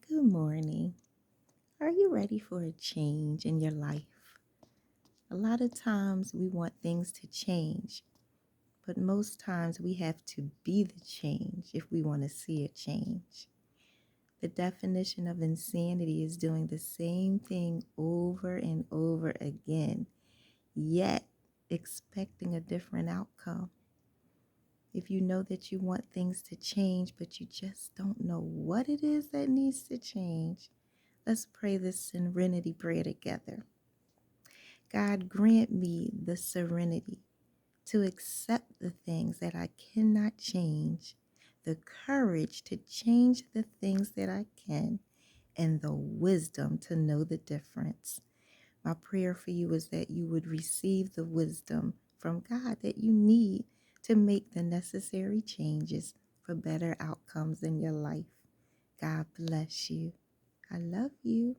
Good morning. Are you ready for a change in your life? A lot of times we want things to change, but most times we have to be the change if we want to see a change. The definition of insanity is doing the same thing over and over again, yet expecting a different outcome. If you know that you want things to change, but you just don't know what it is that needs to change, let's pray this serenity prayer together. God, grant me the serenity to accept the things that I cannot change, the courage to change the things that I can, and the wisdom to know the difference. My prayer for you is that you would receive the wisdom from God that you need to make the necessary changes for better outcomes in your life. God bless you. I love you.